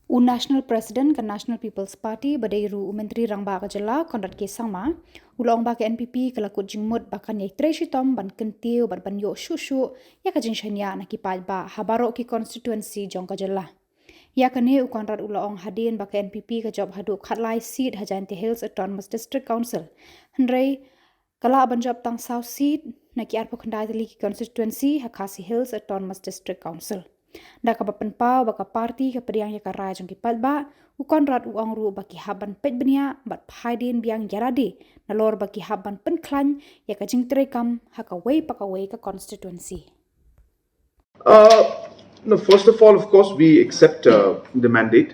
National President kan National People's Party badairu Menteri Rang Khubor Khadc sama ulong ba ke NPP kelakut jingmut bakan ye Trei Shitom ban kentiu ban banyo Shuh ya ka jinshanya na ki ba habaro ki constituency Khubor ya kane ukonrat ulong Hadien ba ke NPP ka job hadu khatlai seat Hajanti Hills Autonomous District Council hendrai kala ban job tang South seat na ki arpo khandai ki constituency Khasi Hills Autonomous District Council da ka pau baka parti ka periang ya ka rajong ki palba ukon rat uang ru baki haban pet benia bat phaidin biang yaradi nalor baki haban penklan ya ka jingtre kam haka wei ka constituency. No, first of all, of course, we accept the mandate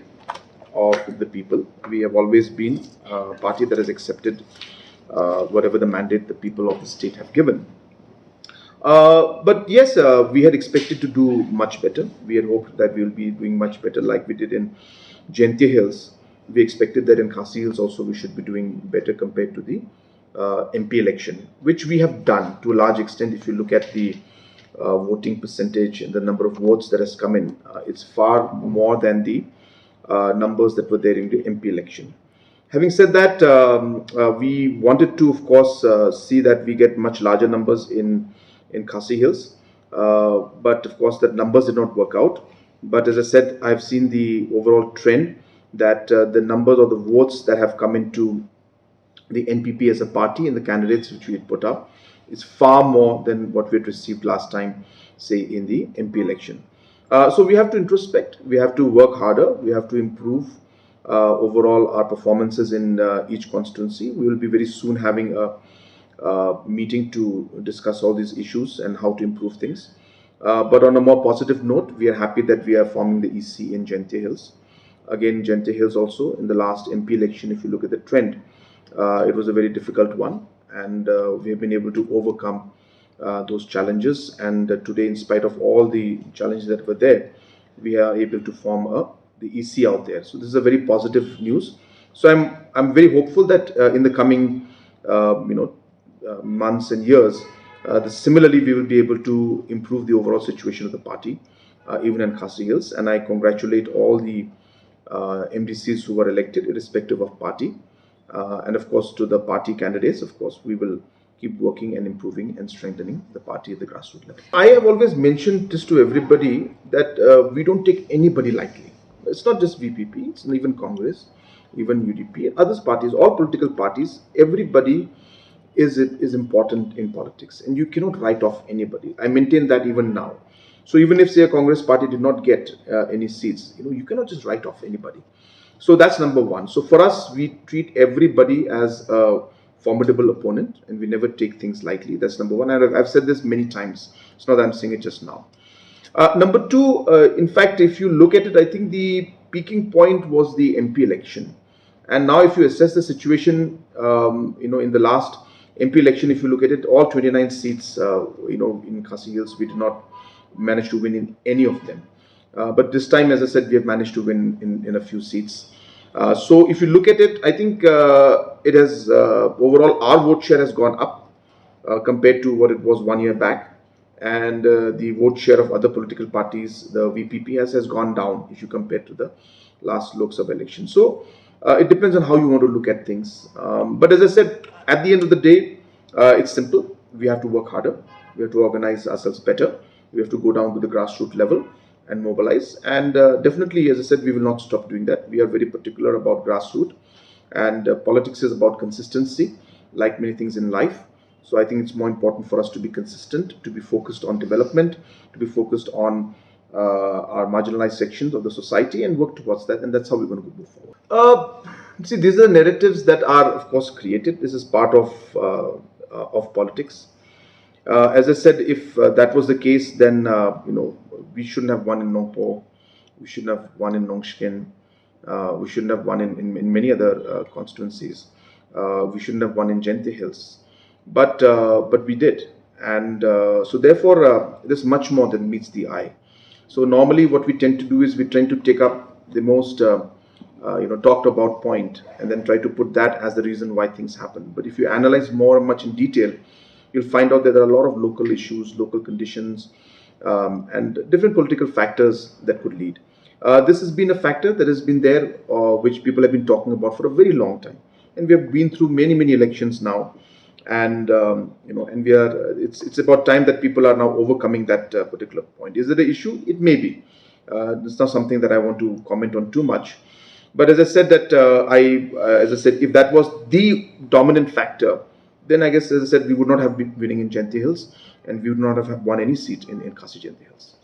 of the people. We have always been a party that has accepted whatever the mandate the people of the state have given. But yes, we had expected to do much better. We had hoped that we will be doing much better like we did in Gentia Hills. We expected that in Khasi Hills also we should be doing better compared to the MP election, which we have done to a large extent. If you look at the voting percentage and the number of votes that has come in, it's far more than the numbers that were there in the MP election. Having said that, we wanted to, of course, see that we get much larger numbers in Khasi Hills, but of course that numbers did not work out. But as I said, I've seen the overall trend that the numbers or the votes that have come into the NPP as a party and the candidates which we had put up is far more than what we had received last time, say in the MP election. So we have to introspect, we have to work harder, we have to improve overall our performances in each constituency. We will be very soon having a meeting to discuss all these issues and how to improve things. But on a more positive note, we are happy that we are forming the EC in Gentia Hills. Again, Gentia Hills also in the last MP election, if you look at the trend, it was a very difficult one, and we have been able to overcome those challenges. And today, in spite of all the challenges that were there, we are able to form the EC out there. So this is a very positive news. So I'm very hopeful that in the coming months and years, similarly we will be able to improve the overall situation of the party, even in Khasi Hills. And I congratulate all the MDCs who were elected, irrespective of party. And of course, to the party candidates, of course, we will keep working and improving and strengthening the party at the grassroots level. I have always mentioned this to everybody that we don't take anybody lightly. It's not just VPP, it's not even Congress, even UDP, other parties, all political parties, everybody is important in politics, and you cannot write off anybody. I maintain that even now. So even if, say, a Congress party did not get any seats, you cannot just write off anybody. So that's number one. So for us, we treat everybody as a formidable opponent, and we never take things lightly. That's number one. And I've said this many times. It's not that I'm saying it just now. Number two, in fact, if you look at it, I think the peaking point was the MP election. And now if you assess the situation, in the last MP election, if you look at it, all 29 seats, in Khasi Hills, we did not manage to win in any of them. But this time, as I said, we have managed to win in a few seats. So if you look at it, I think it has, overall, our vote share has gone up compared to what it was 1 year back. And the vote share of other political parties, the VPP, has gone down if you compare to the last Lok Sabha election. So it depends on how you want to look at things. But as I said, at the end of the day, it's simple. We have to work harder. We have to organize ourselves better. We have to go down to the grassroots level and mobilize. And definitely, as I said, we will not stop doing that. We are very particular about grassroots. And politics is about consistency, like many things in life. So I think it's more important for us to be consistent, to be focused on development, to be focused on our marginalized sections of the society and work towards that. And that's how we're going to move forward. See, these are narratives that are, of course, created. This is part of politics. As I said, if that was the case, then we shouldn't have won in Nongpo, we shouldn't have won in Nongshkin, we shouldn't have won in many other constituencies. We shouldn't have won in Gentia Hills, but we did, and so therefore there's much more than meets the eye. So normally, what we tend to do is we tend to take up the most talked about point and then try to put that as the reason why things happen. But if you analyze more and much in detail, you'll find out that there are a lot of local issues, local conditions, and different political factors that could lead. This has been a factor that has been there, which people have been talking about for a very long time, and we have been through many elections now, and and we are. It's about time that people are now overcoming that particular point. Is it an issue? It may be. It's not something that I want to comment on too much. But as I said, as I said, if that was the dominant factor, then I guess, as I said, we would not have been winning in Jenti Hills, and we would not have won any seat in Khasi Jenti Hills.